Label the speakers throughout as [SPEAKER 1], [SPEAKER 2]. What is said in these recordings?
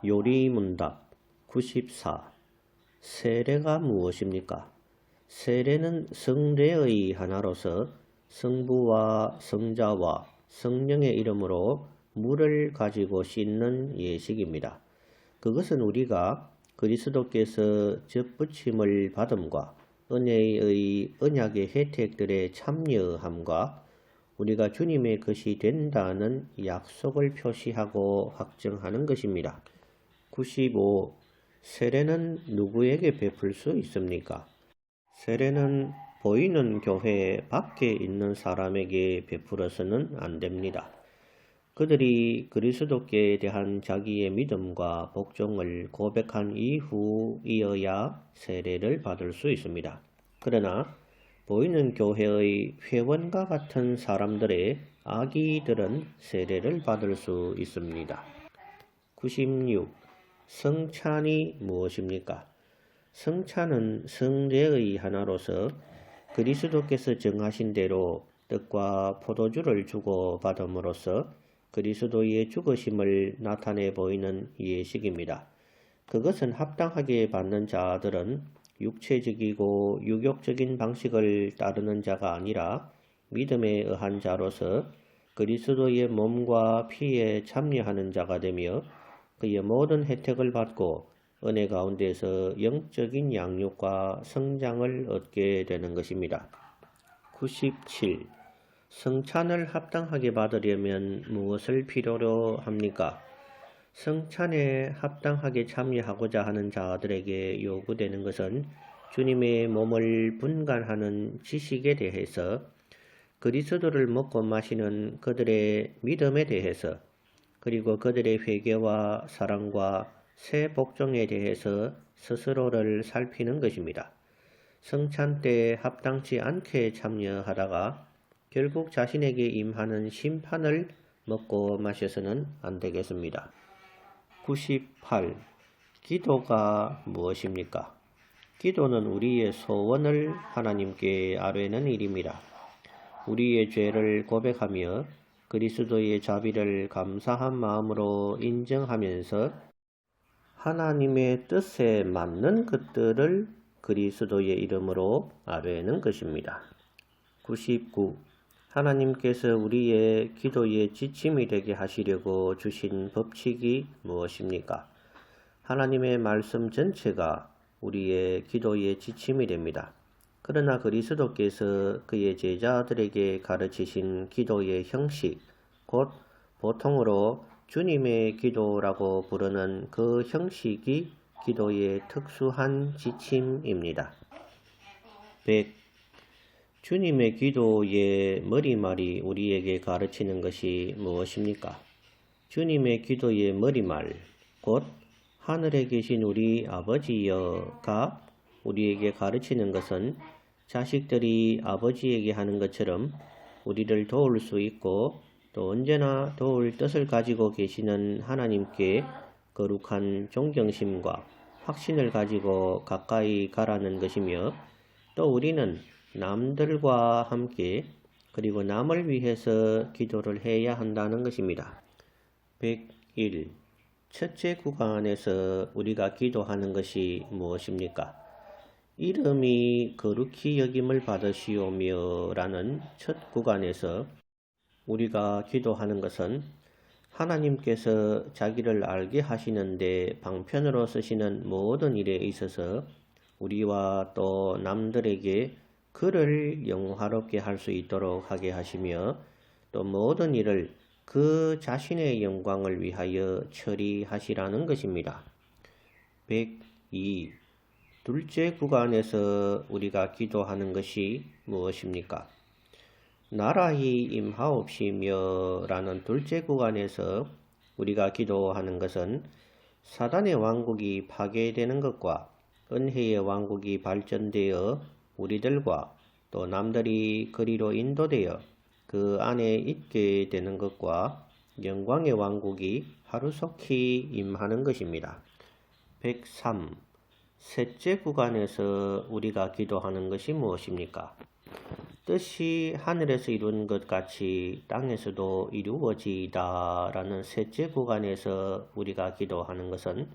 [SPEAKER 1] 요리문답 94. 세례가 무엇입니까? 세례는 성례의 하나로서 성부와 성자와 성령의 이름으로 물을 가지고 씻는 예식입니다. 그것은 우리가 그리스도께서 접붙임을 받음과 은혜의 언약의 혜택들에 참여함과 우리가 주님의 것이 된다는 약속을 표시하고 확정하는 것입니다. 95. 세례는 누구에게 베풀 수 있습니까? 세례는 보이는 교회 밖에 있는 사람에게 베풀어서는 안 됩니다. 그들이 그리스도께 대한 자기의 믿음과 복종을 고백한 이후이어야 세례를 받을 수 있습니다. 그러나 보이는 교회의 회원과 같은 사람들의 아기들은 세례를 받을 수 있습니다. 96. 성찬이 무엇입니까? 성찬은 성례의 하나로서 그리스도께서 정하신 대로 떡과 포도주를 주고 받음으로써 그리스도의 죽으심을 나타내 보이는 예식입니다. 그것은 합당하게 받는 자들은 육체적이고 유욕적인 방식을 따르는 자가 아니라 믿음에 의한 자로서 그리스도의 몸과 피에 참여하는 자가 되며 그의 모든 혜택을 받고 은혜 가운데서 영적인 양육과 성장을 얻게 되는 것입니다. 97. 성찬을 합당하게 받으려면 무엇을 필요로 합니까? 성찬에 합당하게 참여하고자 하는 자들에게 요구되는 것은 주님의 몸을 분간하는 지식에 대해서, 그리스도를 먹고 마시는 그들의 믿음에 대해서, 그리고 그들의 회개와 사랑과 새 복종에 대해서 스스로를 살피는 것입니다. 성찬 때 합당치 않게 참여하다가 결국 자신에게 임하는 심판을 먹고 마셔서는 안 되겠습니다. 98. 기도가 무엇입니까? 기도는 우리의 소원을 하나님께 아뢰는 일입니다. 우리의 죄를 고백하며 그리스도의 자비를 감사한 마음으로 인정하면서 하나님의 뜻에 맞는 것들을 그리스도의 이름으로 아뢰는 것입니다. 99. 하나님께서 우리의 기도의 지침이 되게 하시려고 주신 법칙이 무엇입니까? 하나님의 말씀 전체가 우리의 기도의 지침이 됩니다. 그러나 그리스도께서 그의 제자들에게 가르치신 기도의 형식, 곧 보통으로 주님의 기도라고 부르는 그 형식이 기도의 특수한 지침입니다. 100. 주님의 기도의 머리말이 우리에게 가르치는 것이 무엇입니까? 주님의 기도의 머리말, 곧 하늘에 계신 우리 아버지여가 우리에게 가르치는 것은 자식들이 아버지에게 하는 것처럼 우리를 도울 수 있고 또 언제나 도울 뜻을 가지고 계시는 하나님께 거룩한 존경심과 확신을 가지고 가까이 가라는 것이며, 또 우리는 남들과 함께 그리고 남을 위해서 기도를 해야 한다는 것입니다. 101. 첫째 구간에서 우리가 기도하는 것이 무엇입니까? 이름이 거룩히 여김을 받으시오며 라는 첫 구간에서 우리가 기도하는 것은 하나님께서 자기를 알게 하시는데 방편으로 쓰시는 모든 일에 있어서 우리와 또 남들에게 그를 영화롭게 할 수 있도록 하게 하시며, 또 모든 일을 그 자신의 영광을 위하여 처리하시라는 것입니다. 102. 둘째 구간에서 우리가 기도하는 것이 무엇입니까? 나라히 임하옵시며 라는 둘째 구간에서 우리가 기도하는 것은 사단의 왕국이 파괴되는 것과 은혜의 왕국이 발전되어 우리들과 또 남들이 그리로 인도되어 그 안에 있게 되는 것과 영광의 왕국이 하루속히 임하는 것입니다. 103. 셋째 구간에서 우리가 기도하는 것이 무엇입니까? 뜻이 하늘에서 이룬 것 같이 땅에서도 이루어지이다 라는 셋째 구간에서 우리가 기도하는 것은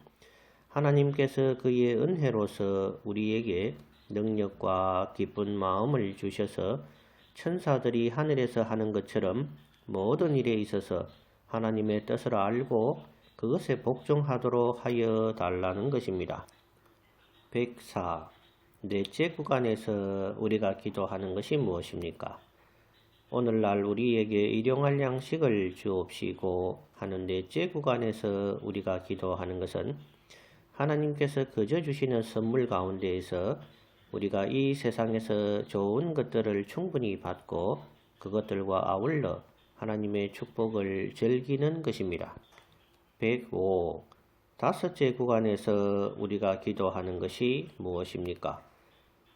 [SPEAKER 1] 하나님께서 그의 은혜로서 우리에게 능력과 기쁜 마음을 주셔서 천사들이 하늘에서 하는 것처럼 모든 일에 있어서 하나님의 뜻을 알고 그것에 복종하도록 하여 달라는 것입니다. 104. 넷째 구간에서 우리가 기도하는 것이 무엇입니까? 오늘날 우리에게 일용할 양식을 주옵시고 하는 넷째 구간에서 우리가 기도하는 것은 하나님께서 거저 주시는 선물 가운데에서 우리가 이 세상에서 좋은 것들을 충분히 받고 그것들과 아울러 하나님의 축복을 즐기는 것입니다. 105. 다섯째 구간에서 우리가 기도하는 것이 무엇입니까?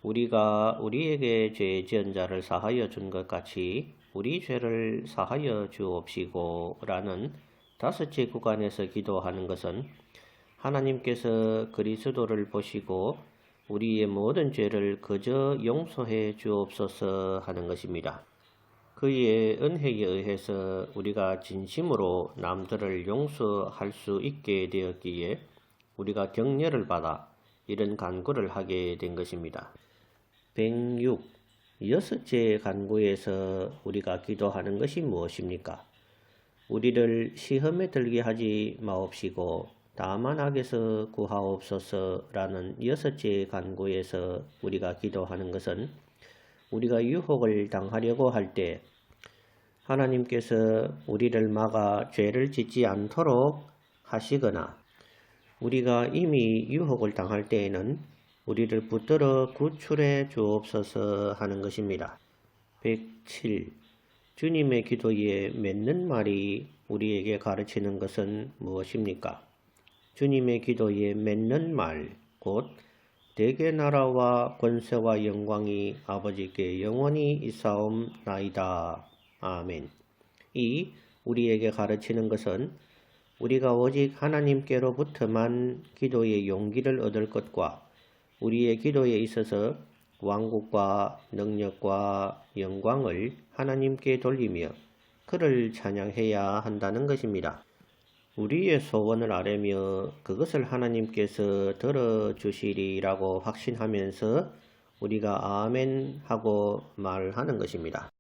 [SPEAKER 1] 우리가 우리에게 죄 지은 자를 사하여 준 것 같이 우리 죄를 사하여 주옵시고 라는 다섯째 구간에서 기도하는 것은 하나님께서 그리스도를 보시고 우리의 모든 죄를 그저 용서해 주옵소서 하는 것입니다. 그의 은혜에 의해서 우리가 진심으로 남들을 용서할 수 있게 되었기에 우리가 격려를 받아 이런 간구를 하게 된 것입니다. 106. 여섯째 간구에서 우리가 기도하는 것이 무엇입니까? 우리를 시험에 들게 하지 마옵시고 다만 악에서 구하옵소서라는 여섯째 간구에서 우리가 기도하는 것은 우리가 유혹을 당하려고 할 때 하나님께서 우리를 막아 죄를 짓지 않도록 하시거나 우리가 이미 유혹을 당할 때에는 우리를 붙들어 구출해 주옵소서 하는 것입니다. 107. 주님의 기도에 맺는 말이 우리에게 가르치는 것은 무엇입니까? 주님의 기도에 맺는 말, 곧 대개 나라와 권세와 영광이 아버지께 영원히 있사옵나이다. 아멘. 이 우리에게 가르치는 것은 우리가 오직 하나님께로부터만 기도의 용기를 얻을 것과 우리의 기도에 있어서 왕국과 능력과 영광을 하나님께 돌리며 그를 찬양해야 한다는 것입니다. 우리의 소원을 아뢰며 그것을 하나님께서 들어주시리라고 확신하면서 우리가 아멘 하고 말하는 것입니다.